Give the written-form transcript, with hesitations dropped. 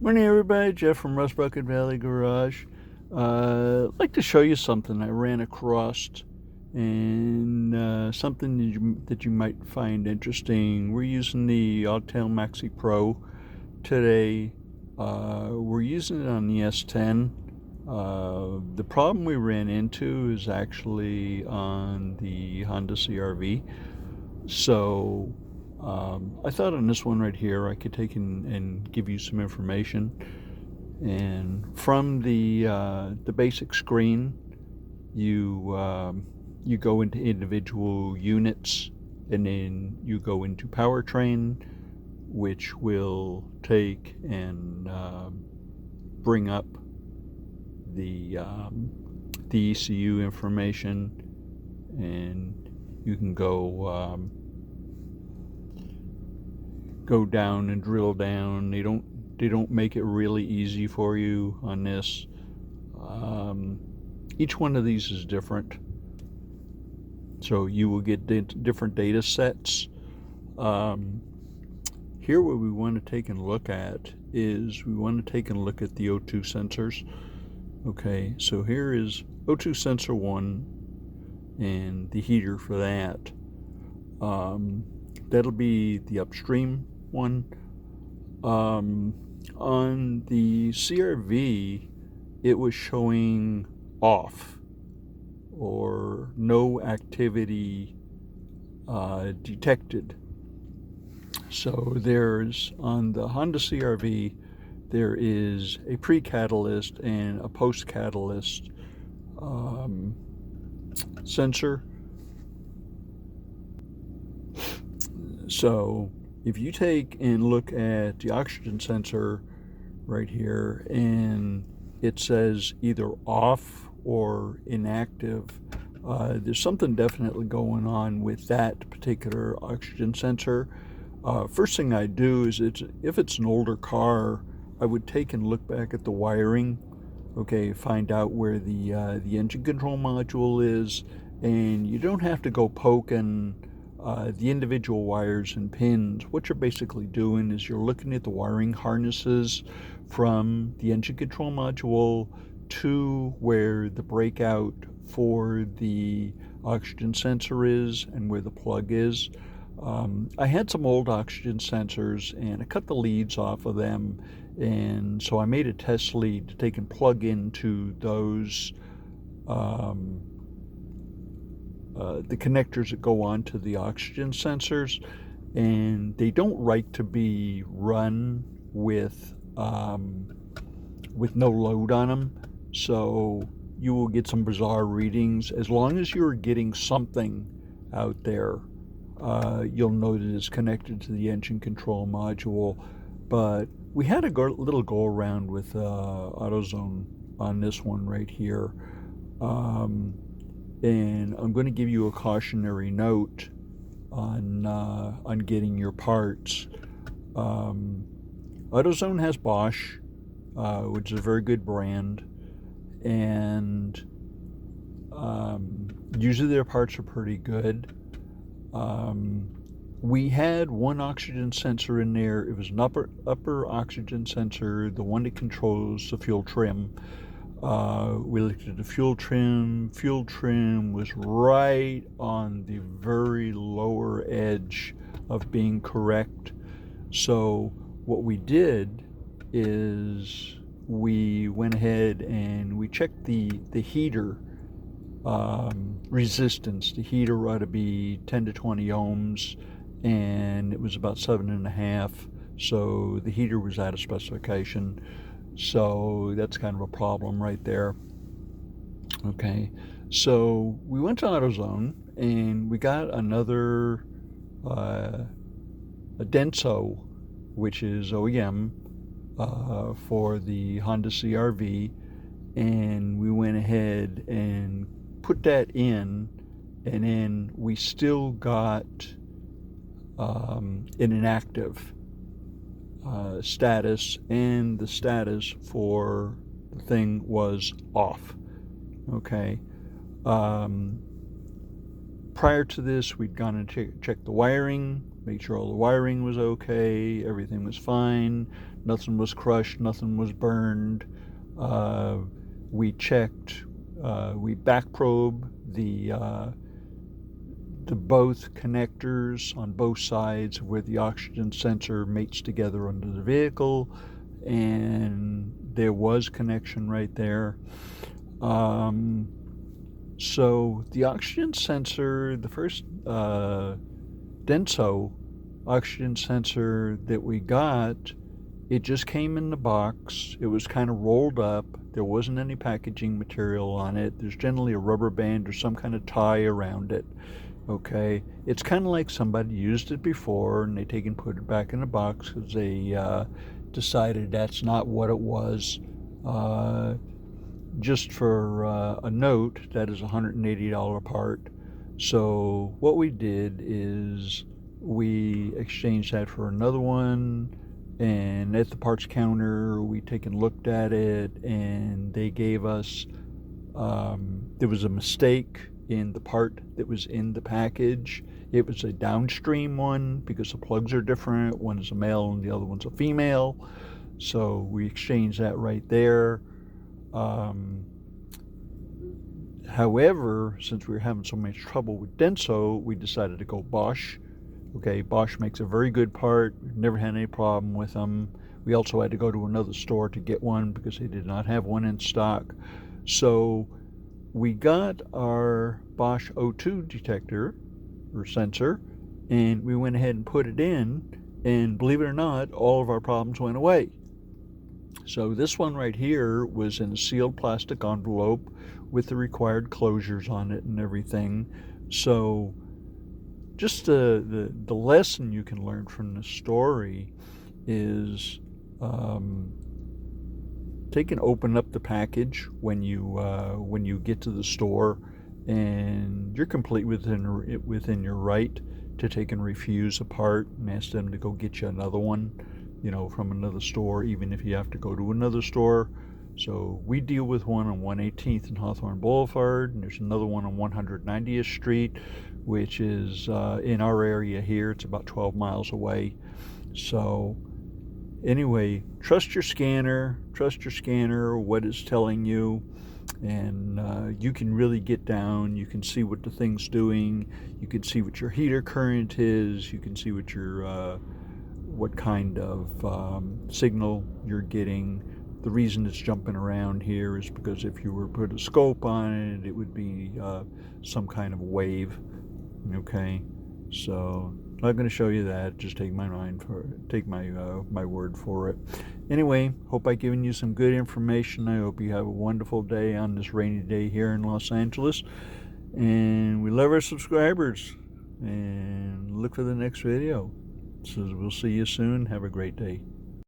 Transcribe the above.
Morning, everybody. Jeff from Rust Bucket Valley Garage. I'd like to show you something I ran across, and something that you might find interesting. We're using the Autel Maxi Pro today. We're using it on the S10. The problem we ran into is actually on the Honda CR-V. So I thought on this one right here I could take and give you some information. And from the basic screen, you go into individual units, and then you go into powertrain, which will take and bring up the ECU information, and you can go down and drill down. They don't make it really easy for you on this. Each one of these is different, so you will get different data sets. Here what we want to take and look at is we want to take and look at the O2 sensors. Okay, so here is O2 sensor 1 and the heater for that. That'll be the upstream one. On the CR-V, it was showing off or no activity detected. So there's, on the Honda CR-V, there is a pre-catalyst and a post-catalyst sensor. So if you take and look at the oxygen sensor right here, and it says either off or inactive, there's something definitely going on with that particular oxygen sensor. First thing I do is, if it's an older car, I would take and look back at the wiring. Okay, find out where the engine control module is, and you don't have to go poking the individual wires and pins. What you're basically doing is you're looking at the wiring harnesses from the engine control module to where the breakout for the oxygen sensor is and where the plug is. I had some old oxygen sensors, and I cut the leads off of them, and so I made a test lead to take and plug into those the connectors that go on to the oxygen sensors, and they don't like to be run with no load on them, so you will get some bizarre readings. As long as you're getting something out there, you'll know that it's connected to the engine control module. But we had a little go around with AutoZone on this one right here. And I'm going to give you a cautionary note on getting your parts. AutoZone has Bosch, which is a very good brand, and usually their parts are pretty good. We had one oxygen sensor in there. It was an upper oxygen sensor, the one that controls the fuel trim. We looked at the fuel trim. Fuel trim was right on the very lower edge of being correct. So what we did is we went ahead and we checked the heater resistance. The heater ought to be 10 to 20 ohms, and it was about 7.5. So the heater was out of specification. So that's kind of a problem right there. Okay, so we went to AutoZone and we got another a Denso, which is OEM for the Honda CR-V, and we went ahead and put that in, and then we still got an inactive status, and the status for the thing was off. Okay. Prior to this, we'd gone and checked the wiring. make sure all the wiring was okay, everything was fine, nothing was crushed, nothing was burned. We checked, we back probe the both connectors on both sides where the oxygen sensor mates together under the vehicle, and there was connection right there. So the oxygen sensor, the first Denso oxygen sensor that we got, it just came in the box. It was kind of rolled up. There wasn't any packaging material on it. There's generally a rubber band or some kind of tie around it. Okay, it's kind of like somebody used it before and they take and put it back in the box because they decided that's not what it was. Just for a note, that is a $180 part. So what we did is we exchanged that for another one, and at the parts counter we taken looked at it, and they gave us there was a mistake in the part that was in the package. It was a downstream one because the plugs are different. One is a male and the other one's a female. So we exchanged that right there. However, since we were having so much trouble with Denso, we decided to go Bosch. Okay, Bosch makes a very good part. We've never had any problem with them. We also had to go to another store to get one because they did not have one in stock. So we got our Bosch O2 detector or sensor, and we went ahead and put it in, and believe it or not, all of our problems went away. So this one right here was in a sealed plastic envelope with the required closures on it and everything. So just the lesson you can learn from this story is take and open up the package when you get to the store, and you're completely within your right to take and refuse a part and ask them to go get you another one, from another store, even if you have to go to another store. So we deal with one on 118th and Hawthorne Boulevard, and there's another one on 190th Street, which is in our area here. It's about 12 miles away. So anyway, trust your scanner, what it's telling you, and you can really get down. You can see what the thing's doing. You can see what your heater current is. You can see what your what kind of signal you're getting. The reason it's jumping around here is because if you were to put a scope on it, it would be some kind of wave. Okay, so I'm not going to show you that. Just take my my word for it. Anyway, hope I've given you some good information. I hope you have a wonderful day on this rainy day here in Los Angeles. And we love our subscribers. And look for the next video. So we'll see you soon. Have a great day.